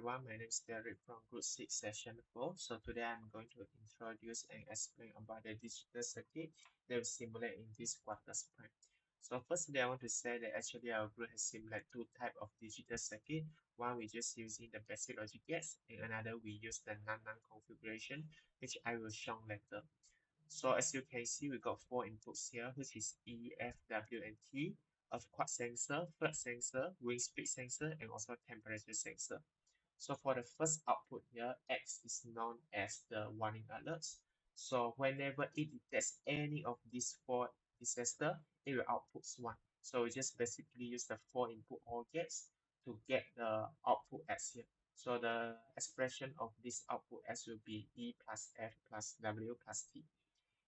everyone, my name is Derek from Group 6 Session 4. So today I'm going to introduce and explain about the digital circuit that we simulate in this quarter sprint. So firstly, I want to say that actually our group has simulated two types of digital circuit. One we just using the basic logic gates and another we use the non configuration, which I will show later. So as you can see, we got four inputs here, which is E, F, W, and T, of quartz sensor, flood sensor, wind speed sensor, and also temperature sensor. So for the first output here, X is known as the warning alerts. So whenever it detects any of these four disaster, it will output 1. So we just basically use the 4 input OR gates to get the output X here. So the expression of this output S will be E plus F plus W plus T.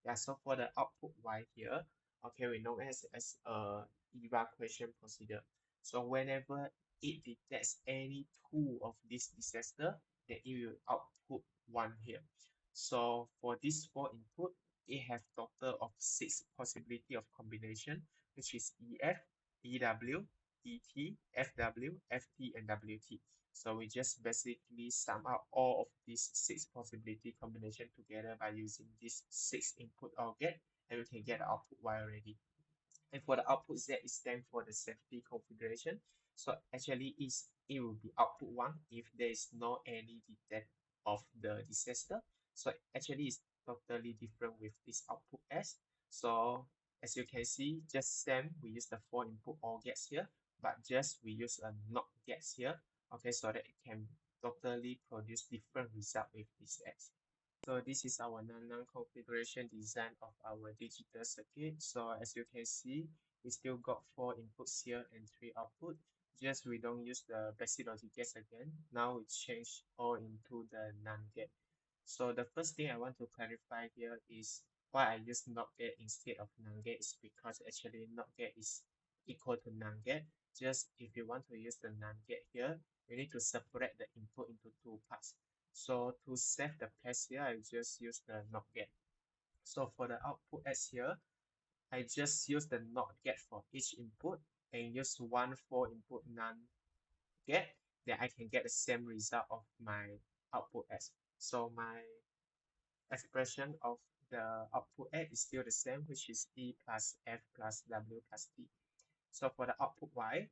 Yeah, so for the output Y here, okay, we know as a evacuation procedure. So whenever it detects any two of this disaster, then it will output 1 here. So for this 4 input, it have total of 6 possibility of combination, which is EF, EW, ET, FW, FT, and WT. So we just basically sum up all of these 6 possibility combination together by using this 6 input OR gate, and we can get the output Y already. And for the output Z, it stands for the safety configuration. So actually it will be output 1 if there is no any detect of the disaster. So actually it's totally different with this output S. So as you can see, just same, we use the 4 input OR gates here, but just we use a NOT gates here. Okay, so that it can totally produce different result with this X. So this is our non configuration design of our digital circuit. So as you can see, we still got 4 inputs here and 3 output. Just we don't use the basic logic gates again. Now we change all into the NAND gate. So the first thing I want to clarify here is why I use NOT gate instead of NAND gate is because actually NOT gate is equal to NAND gate. Just if you want to use the NAND gate here, you need to separate the input into 2 parts. So to save the place here, I just use the NOT gate. So for the output S here, I just use the NOT gate for each input and use 1 4 input NAND gate, then I can get the same result of my output S. So my expression of the output A is still the same, which is E plus F plus W plus T. So for the output Y,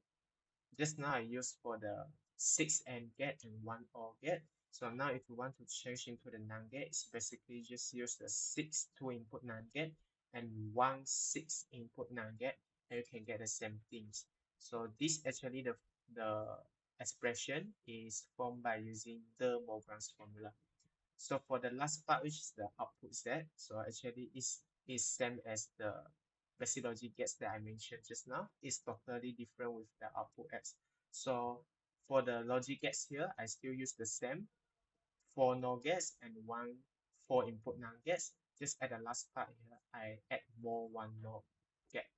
just now I used for the 6 AND gate and 1 OR gate. So now if you want to change into the NAND gate, it's basically just use the 6 2-input NAND gate and 1 6 input NAND gate, and you can get the same things. So this actually the expression is formed by using De Morgan's formula. So for the last part, which is the output Z, so actually is same as the basic logic gates that I mentioned just now. It's totally different with the output X. So for the logic gates here, I still use the same 4 NOR gates and 1 4 input NAND gates. Just at the last part here, I add more 1 NOR gate.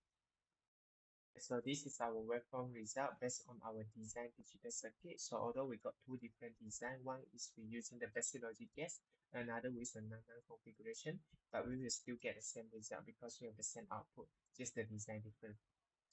So this is our waveform result based on our design digital circuit. So although we got two different design, one is we using the basic logic gates, another with a non configuration, but we will still get the same result because we have the same output, just the design different.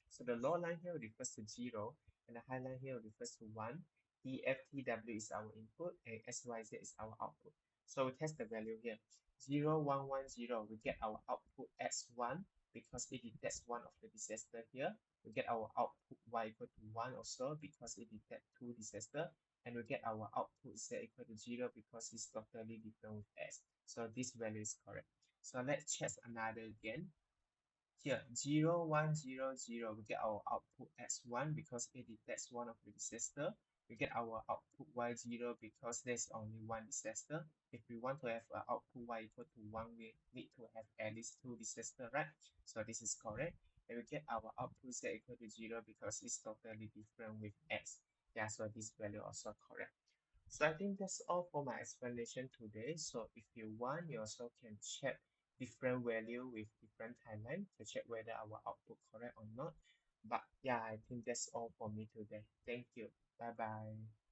So the low line here refers to 0, and the high line here refers to 1. EFTW is our input, and SYZ is our output. So we test the value here. 0, 1, 1, 0, we get our output X1 because it detects one of the disaster here. We get our output Y equal to 1 also because it detects 2 disaster. And we get our output Z equal to 0 because it's totally different with S. So this value is correct. So let's check another again. Here, 0, 1, 0, 0, we get our output X1 because it detects one of the disaster. We get our output Y0 because there's only one disaster. If we want to have an output Y equal to 1, we need to have at least 2 disaster, right? So this is correct. And we get our output Z equal to 0 because it's totally different with X. Yeah, so this value also correct. So I think that's all for my explanation today. So if you want, you also can check different value with different timeline to check whether our output correct or not. But yeah, I think that's all for me today. Thank you. Bye bye.